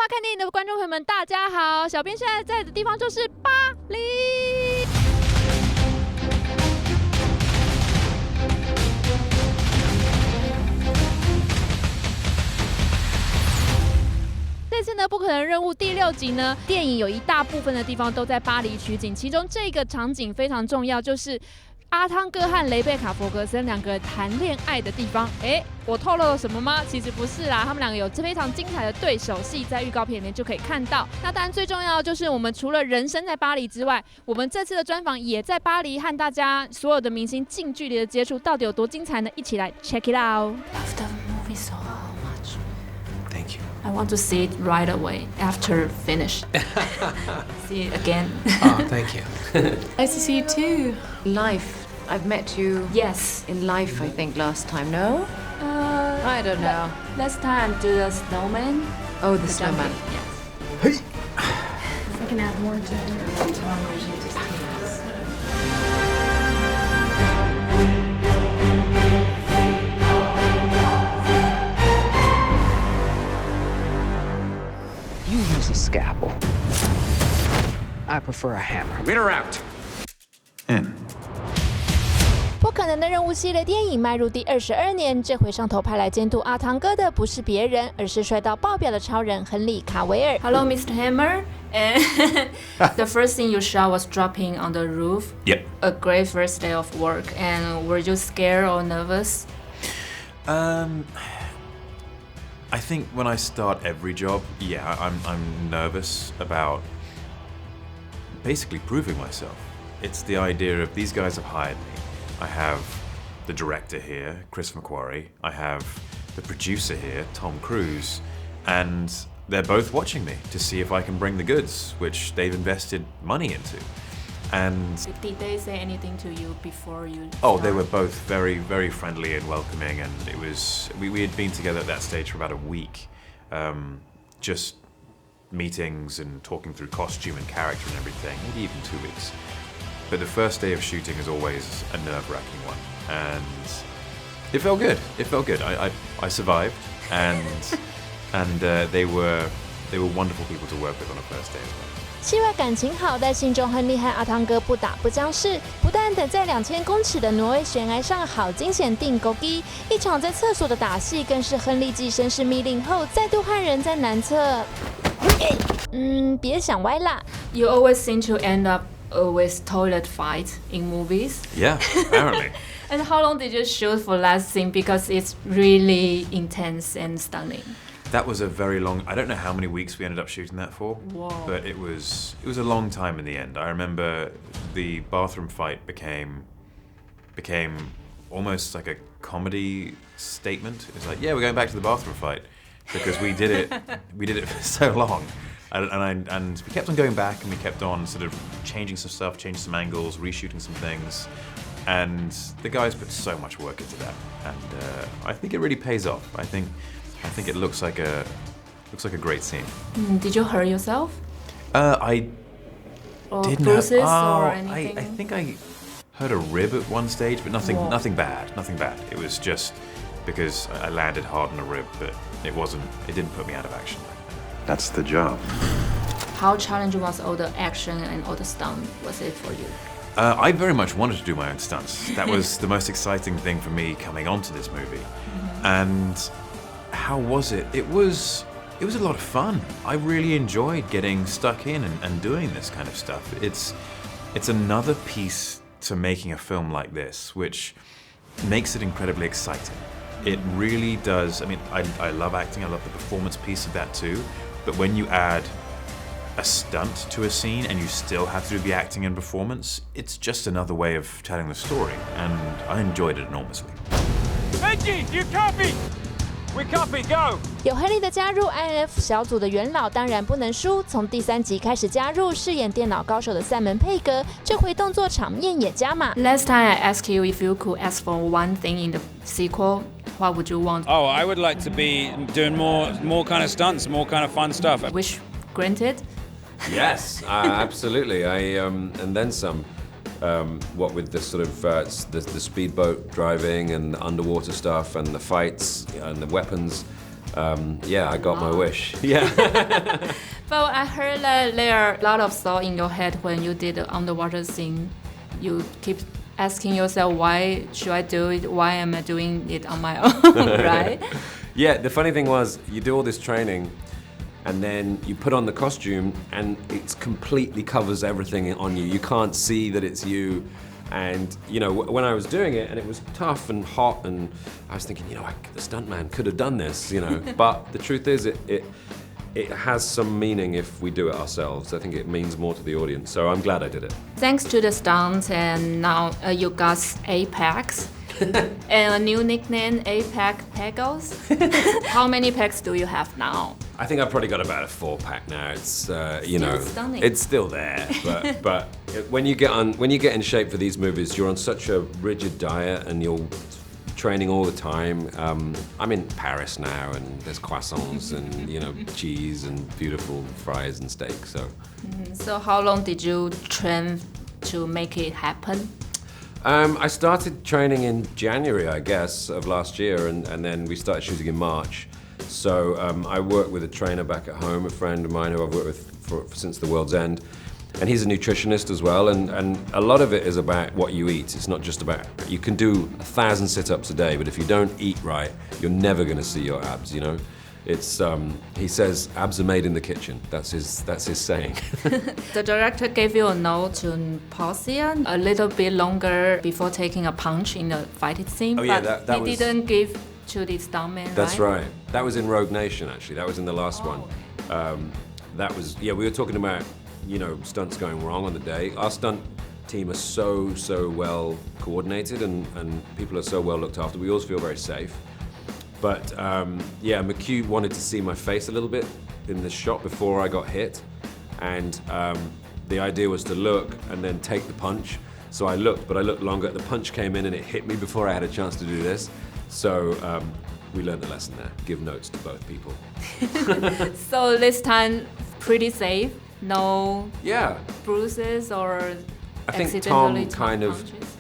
看电影的观众朋友们，大家好！小编现在在的地方就是巴黎。这次呢，《不可能任务》第6集呢，电影有一大部分的地方都在巴黎取景，其中这个场景非常重要，就是阿汤哥和雷贝卡·弗格森两个人谈恋爱的地方。我透露了什么吗？其实不是啦，他们两个有非常精彩的对手戏，在预告片里面就可以看到。那当然最重要的就是我们除了人生在巴黎之外，我们这次的专访也在巴黎，和大家所有的明星近距离的接触，到底有多精彩呢？一起来 check it out。Love the movie so much. Thank you. I want to see it right away after finish. See it again. Oh, thank you. Nice to see you too. Life. I've met you. Yes. In life, I think last time. No? I don't know. Last time do the snowman. Oh, the snowman. Yes. Hey. If I can add more to it. You use a scalpel. I prefer a hammer. Winner out. In. 不可能的任务系列电影迈入第22年，这回上头派来监督阿汤哥的不是别人，而是帅到爆表的超人亨利·卡维尔。Hello, Mr. Hammer. And the first thing you shot was dropping on the roof. Yep. A great first day of work. And were you scared or nervous? I think when I start every job, yeah, I'm nervous about basically proving myself. It's the idea of these guys have hired me. I have the director here, Chris McQuarrie. I have the producer here, Tom Cruise, and they're both watching me to see if I can bring the goods, which they've invested money into. And did they say anything to you before you start? oh, they were both very, very friendly and welcoming, and it was we had been together at that stage for about a week, just meetings and talking through costume and character and everything, maybe even 2 weeks. But the first day of shooting is always a nerve-wracking one, and it felt good. It felt good. I survived, and they were wonderful people to work with on a first day as well. 戏外感情好，在信中亨利和阿汤哥不打不相识，不但等在2000公尺的挪威悬崖上好惊险定勾机，一场在厕所的打戏更是亨利继绅士密令后再度和人在男厕。别想歪啦。You always seem to end up with toilet fights in movies. Yeah, apparently. And how long did you shoot for last scene? Because it's really intense and stunning. That was a very long. I don't know how many weeks we ended up shooting that for. Whoa. But it was a long time in the end. I remember the bathroom fight became almost like a comedy statement. It's like, yeah, we're going back to the bathroom fight because we did it for so long. And we kept on going back, and we kept on sort of changing some stuff, changing some angles, reshooting some things, and the guys put so much work into that, and I think it really pays off. I think it looks like a great scene. Did you hurt yourself? I or didn't bruises have, or anything? I think I hurt a rib at one stage, but nothing bad. It was just because I landed hard on a rib, but it didn't put me out of action. That's the job. How challenging was all the action and all the stunt was it for you? I very much wanted to do my own stunts. That was the most exciting thing for me coming onto this movie. And how was it? It was a lot of fun. I really enjoyed getting stuck in and doing this kind of stuff. It's another piece to making a film like this, which makes it incredibly exciting. It really does. I mean, I love acting. I love the performance piece of that too. But when you add a stunt to a scene and you still have to do the acting and performance, it's just another way of telling the story, and I enjoyed it enormously. Benji, you copy? We copy, go! 有亨利的加入 ，IMF 小组的元老当然不能输。从第3集开始加入，饰演电脑高手的赛门佩格，这回动作场面也加码。Last time I asked you if you could ask for one thing in the sequel, what would you want? Oh, I would like to be doing more kind of stunts, more kind of fun stuff. Wish granted. Yes, absolutely. And then some. What with the sort of the speedboat driving and the underwater stuff and the fights and the weapons, yeah, I got my wish. Yeah. But I heard that there are a lot of thoughts in your head when you did the underwater scene. You keep asking yourself, why should I do it? Why am I doing it on my own, right? Yeah, the funny thing was, you do all this training, and then you put on the costume, and it completely covers everything on you. You can't see that it's you. And, you know, when I was doing it, and it was tough and hot, and I was thinking, you know, the stuntman could have done this, you know. But the truth is, it has some meaning if we do it ourselves. I think it means more to the audience, so I'm glad I did it. Thanks to the stunts, and now you got 8 packs. And a new nickname, 8-pack Pegos. How many packs do you have now? I think I've probably got about a 4-pack now. It's you know, stunning. it's still there. But when you get in shape for these movies, you're on such a rigid diet and you're training all the time. I'm in Paris now, and there's croissants and, you know, cheese and beautiful fries and steak. So how long did you train to make it happen? I started training in January, I guess, of last year, and then we started shooting in March. So I work with a trainer back at home, a friend of mine who I've worked with since the World's End. And he's a nutritionist as well, and a lot of it is about what you eat. It's not just about, you can do 1,000 sit-ups a day, but if you don't eat right, you're never gonna see your abs, you know? It's, he says, abs are made in the kitchen. That's his saying. The director gave you a note to pause here a little bit longer before taking a punch in the fighting scene. Oh yeah, but that he was... didn't give to the stuntman, That's right? right. That was in Rogue Nation, actually. That was in the last one. That was, yeah, we were talking about, you know, stunts going wrong on the day. Our stunt team are so well coordinated, and people are so well looked after. We always feel very safe. But yeah, McHugh wanted to see my face a little bit in the shot before I got hit, and the idea was to look and then take the punch. So I looked, but I looked longer. The punch came in and it hit me before I had a chance to do this. So we learned the lesson there. Give notes to both people. So this time, pretty safe. No bruises or I think accidentally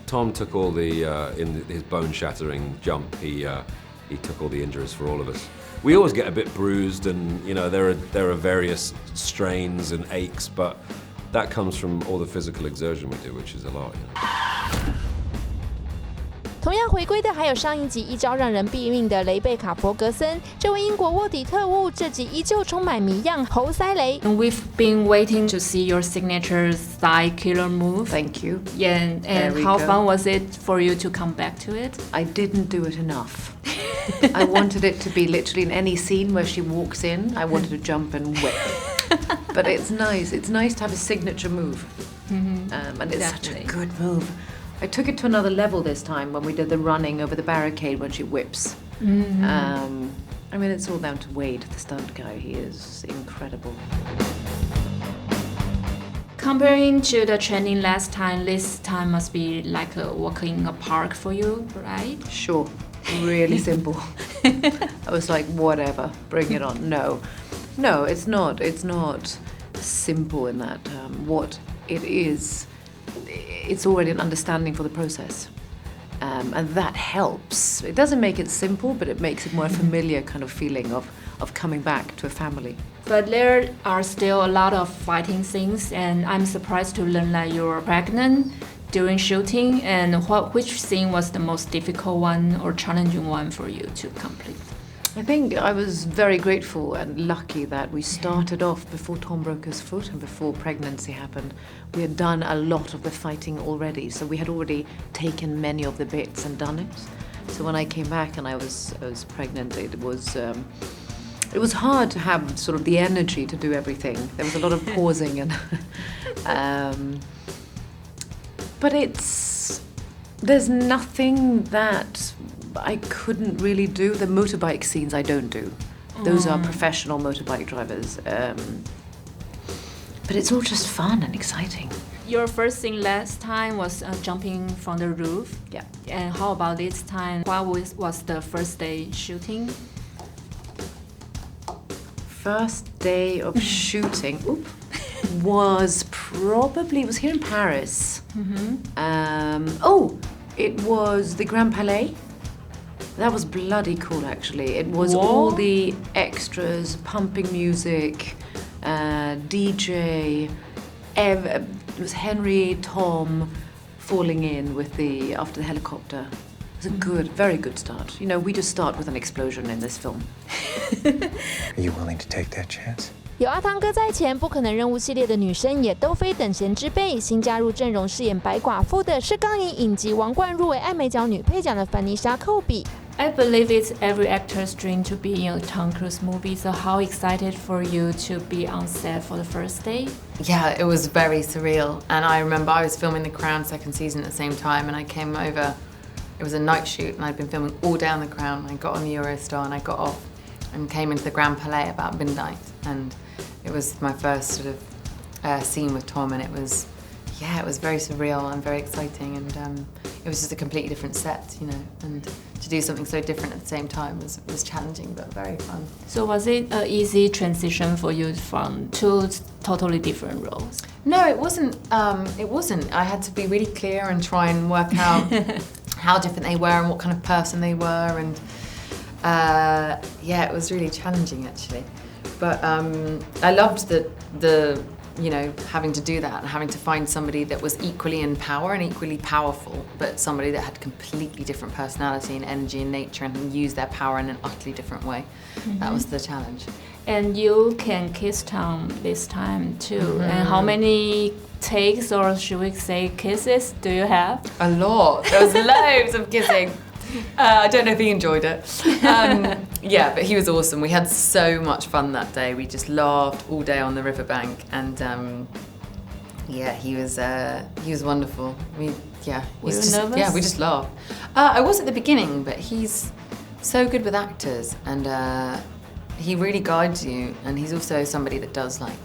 Tom took all the in his bone-shattering jump. He took all the injuries for all of us. We always get a bit bruised, and you know there are various strains and aches, but that comes from all the physical exertion we do, which is a lot. You know? 同样回归的还有上一集一招让人毙命的雷贝卡·佛格森，这位英国卧底特务，这集依旧充满谜样，猴塞雷。We've been waiting to see your signature thigh killer move. Thank you. Yeah, and how fun was it for you to come back to it? I didn't do it enough. I wanted it to be literally in any scene where she walks in, I wanted to jump and whip. But it's nice. It's nice to have a signature move. And it's such a good move. I took it to another level this time when we did the running over the barricade when she whips. I mean, it's all down to Wade, the stunt guy. He is incredible. Comparing to the training last time, this time must be like a walk in a park for you, right? Sure. Really simple. I was like, whatever, bring it on. No, it's not. It's not simple in that. What it is, it's already an understanding for the process. And that helps. It doesn't make it simple, but it makes it more familiar kind of feeling of coming back to a family. But there are still a lot of fighting scenes, and I'm surprised to learn that you're pregnant during shooting. And which scene was the most difficult one or challenging one for you to complete? I think I was very grateful and lucky that we started off before Tom broke his foot and before pregnancy happened. We had done a lot of the fighting already, so we had already taken many of the bits and done it. So when I came back and I was pregnant, it was hard to have sort of the energy to do everything. There was a lot of pausing and but there's nothing that I couldn't really do. The motorbike scenes I don't do. Those are professional motorbike drivers. But it's all just fun and exciting. Your first scene last time was jumping from the roof. Yeah. And how about this time? What was the first day shooting? First day of shooting was here in Paris. It was the Grand Palais. That was bloody cool, actually. It was all the extras, pumping music, DJ. It was Henry, Tom, falling in after the helicopter. It was a good, very good start. You know, we just start with an explosion in this film. Are you willing to take that chance? 有阿汤哥在前，不可能任务系列的女生也都非等闲之辈。新加入阵容饰演白寡妇的是刚以影集王冠入围艾美奖女配奖的凡妮莎·寇比。I believe it's every actor's dream to be in a Tom Cruise movie. So how excited for you to be on set for the first day? Yeah, it was very surreal. And I remember I was filming The Crown second season at the same time, and I came over. It was a night shoot, and I'd been filming all day on The Crown. I got on the Eurostar, and I got off and came into the Grand Palais about midnight. And it was my first sort of scene with Tom, and it was very surreal and very exciting. And it was just a completely different set, you know. And to do something so different at the same time was challenging, but very fun. So was it an easy transition for you from two totally different roles? No, it wasn't. It wasn't. I had to be really clear and try and work out how different they were and what kind of person they were, and it was really challenging actually. But I loved the you know, having to do that and having to find somebody that was equally in power and equally powerful, but somebody that had completely different personality and energy and nature and used their power in an utterly different way. That was the challenge. And you can kiss Tom this time too. And how many takes, or should we say kisses, do you have? A lot. There was loads of kissing. I don't know if he enjoyed it. Yeah, but he was awesome. We had so much fun that day. We just laughed all day on the riverbank, and he was wonderful. Were you nervous? Yeah, we just laughed. I was at the beginning, but he's so good with actors, and he really guides you. And he's also somebody that does, like,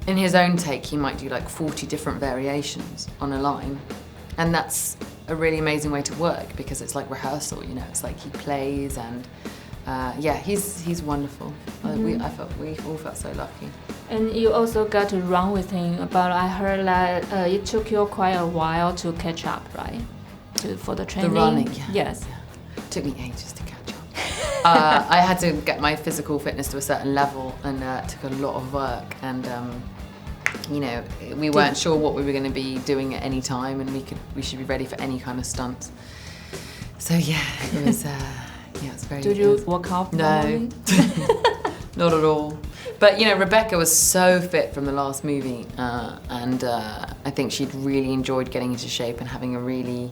in his own take, he might do like 40 different variations on a line, and that's a really amazing way to work because it's like rehearsal, you know. It's like he plays, and he's wonderful. We all felt so lucky. And you also got to run with him, but I heard that it took you quite a while to catch up, right? For the training. The running, yeah. Yes. It took me ages to catch up. I had to get my physical fitness to a certain level, and it took a lot of work. And you know, we weren't sure what we were going to be doing at any time, and we should be ready for any kind of stunt. So yeah, it was very. Did you work out? No, not at all. But you know, Rebecca was so fit from the last movie, and I think she'd really enjoyed getting into shape and having a really,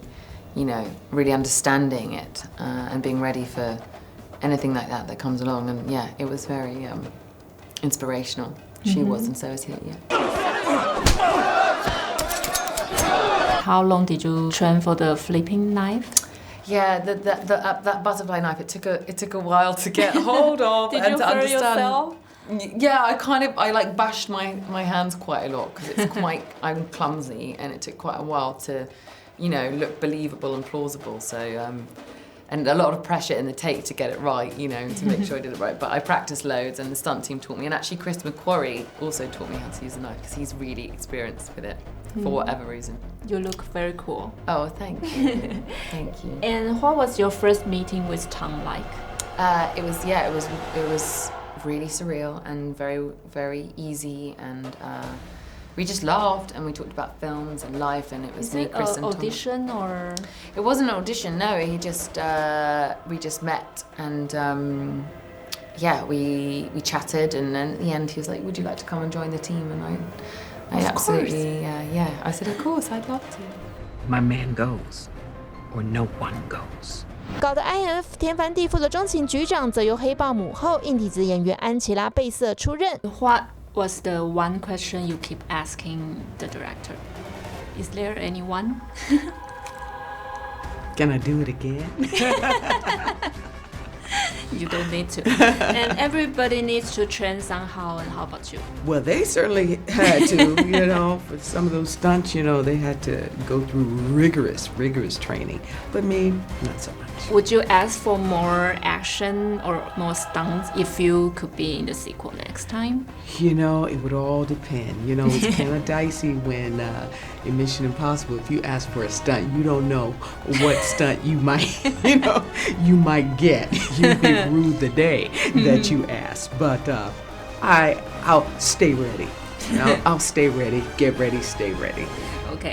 you know, really understanding it and being ready for anything like that comes along. And yeah, it was very inspirational. She was, and so was he. Yeah. How long did you train for the flipping knife? Yeah, that butterfly knife. It took a while to get hold of Did and you to hurt understand. yourself? Yeah, I like bashed my hands quite a lot because it's I'm clumsy, and it took quite a while to, you know, look believable and plausible. So and a lot of pressure in the take to get it right, you know, to make sure I did it right. But I practiced loads, and the stunt team taught me, and actually Chris McQuarrie also taught me how to use the knife because he's really experienced with it for whatever reason. You look very cool. Oh, thank you. Thank you. And what was your first meeting with Tom like? It was really surreal and very, very easy, and we just laughed and we talked about films and life, and it was Is me, it Chris, an and Tom. audition or? It wasn't an audition, no. He just we just met, and we chatted, and then at the end he was like, "Would you like to come and join the team?" And I absolutely, I said, "Of course, I'd love to." My man goes, or no one goes. 搞得 IMF 天翻地覆的中情局长，则由黑豹母后硬体子演员安琪拉·贝瑟出任。What was the one question you keep asking the director? Is there anyone? Can I do it again? You don't need to. And everybody needs to train somehow, and how about you? Well, they certainly had to, you know, for some of those stunts, you know, they had to go through rigorous training. But me, not so much. Would you ask for more action or more stunts if you could be in the sequel next time? You know, it would all depend. You know, it's kind of dicey when in Mission Impossible, if you ask for a stunt, you don't know what stunt you might, you might get. You may rue the day that you ask. But I'll stay ready. I'll stay ready, get ready, stay ready. OK，